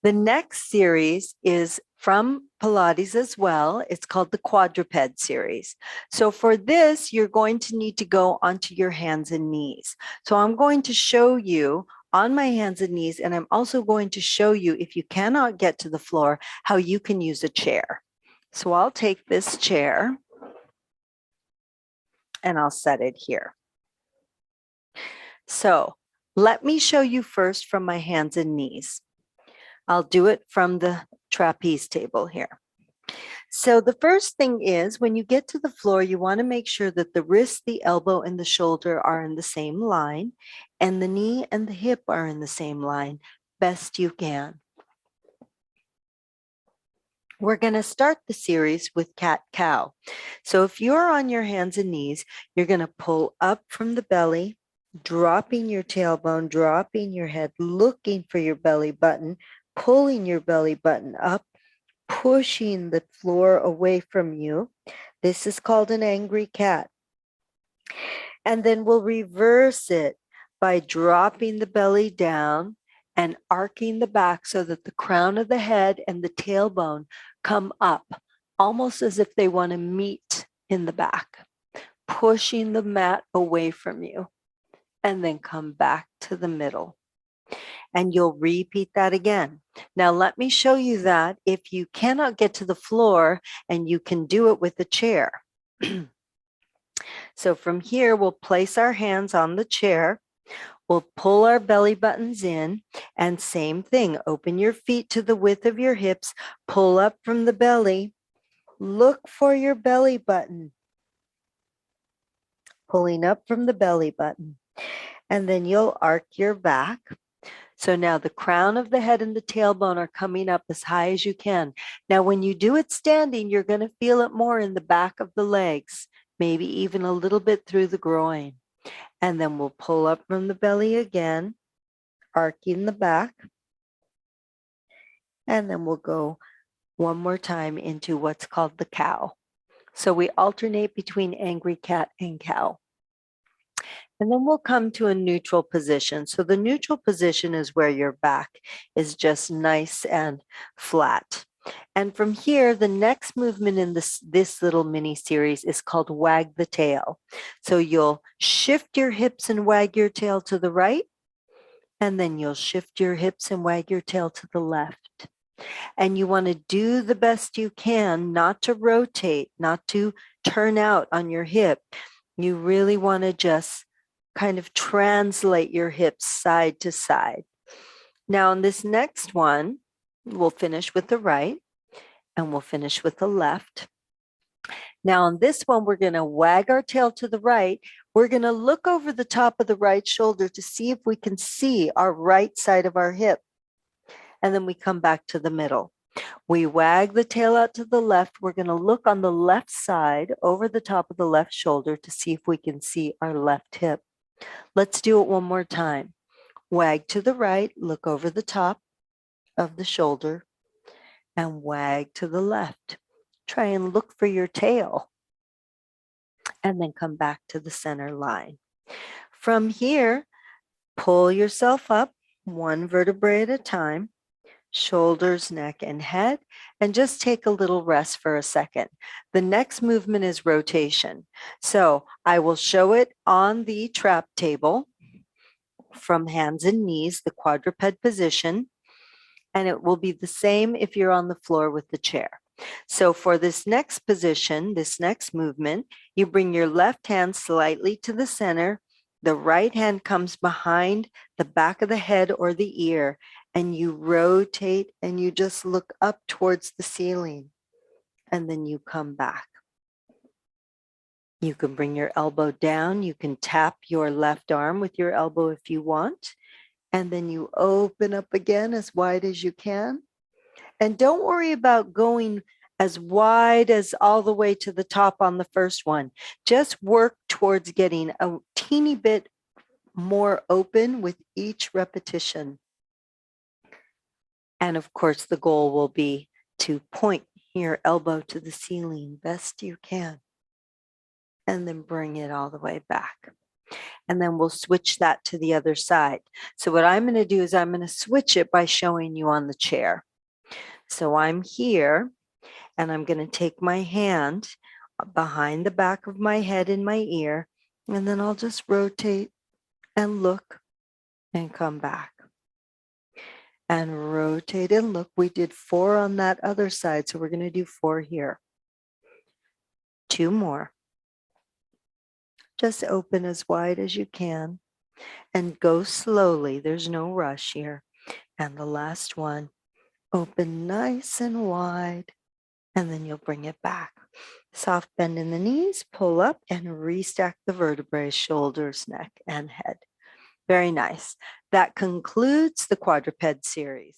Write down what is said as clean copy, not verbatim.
The next series is from Pilates as well. It's called the Quadruped series. So for this, you're going to need to go onto your hands and knees. So I'm going to show you on my hands and knees, and I'm also going to show you, if you cannot get to the floor, how you can use a chair. So I'll take this chair and I'll set it here. So let me show you first from my hands and knees. I'll do it from the trapeze table here. So the first thing is, when you get to the floor, you want to make sure that the wrist, the elbow, and the shoulder are in the same line, and the knee and the hip are in the same line, best you can. We're going to start the series with cat-cow. So if you're on your hands and knees, you're going to pull up from the belly, dropping your tailbone, dropping your head, looking for your belly button, pulling your belly button up, pushing the floor away from you. This is called an angry cat. And then we'll reverse it by dropping the belly down and arcing the back so that the crown of the head and the tailbone come up, almost as if they want to meet in the back, pushing the mat away from you, and then come back to the middle. And you'll repeat that again. Now, let me show you that if you cannot get to the floor, and you can do it with a chair. So from here, we'll place our hands on the chair. We'll pull our belly buttons in, and same thing, open your feet to the width of your hips, pull up from the belly, look for your belly button, pulling up from the belly button, and then you'll arc your back. So now the crown of the head and the tailbone are coming up as high as you can. Now, when you do it standing, you're going to feel it more in the back of the legs, maybe even a little bit through the groin. And then we'll pull up from the belly again, arcing the back. And then we'll go one more time into what's called the cow. So we alternate between angry cat and cow. And then we'll come to a neutral position. So the neutral position is where your back is just nice and flat. And from here, the next movement in this little mini series is called wag the tail. So you'll shift your hips and wag your tail to the right, and then you'll shift your hips and wag your tail to the left. And you want to do the best you can, not to rotate, not to turn out on your hip. You really want to just kind of translate your hips side to side. Now, on this next one, we'll finish with the right and we'll finish with the left. Now, on this one, we're going to wag our tail to the right. We're going to look over the top of the right shoulder to see if we can see our right side of our hip. And then we come back to the middle. We wag the tail out to the left. We're going to look on the left side over the top of the left shoulder to see if we can see our left hip. Let's do it one more time. Wag to the right, look over the top of the shoulder, and wag to the left. Try and look for your tail, and then come back to the center line. From here, pull yourself up one vertebrae at a time, shoulders, neck, and head, and just take a little rest for a second. The next movement is rotation. So I will show it on the trap table from hands and knees, the quadruped position, and it will be the same if you're on the floor with the chair. So for this next position, this next movement, you bring your left hand slightly to the center, the right hand comes behind the back of the head or the ear, and you rotate and you just look up towards the ceiling, and then you come back. You can bring your elbow down. You can tap your left arm with your elbow if you want, and then you open up again as wide as you can. And don't worry about going as wide as all the way to the top on the first one. Just work towards getting a teeny bit more open with each repetition. And of course, the goal will be to point your elbow to the ceiling best you can, and then bring it all the way back. And then we'll switch that to the other side. So what I'm going to do is I'm going to switch it by showing you on the chair. So I'm here and I'm going to take my hand behind the back of my head in my ear, and then I'll just rotate and look and come back. And rotate and look. We did 4 on that other side, so we're going to do 4 here. 2 more. Just open as wide as you can and go slowly. There's no rush here. And the last one, open nice and wide, and then you'll bring it back. Soft bend in the knees, pull up and restack the vertebrae, shoulders, neck, and head. Very nice. That concludes the quadruped series.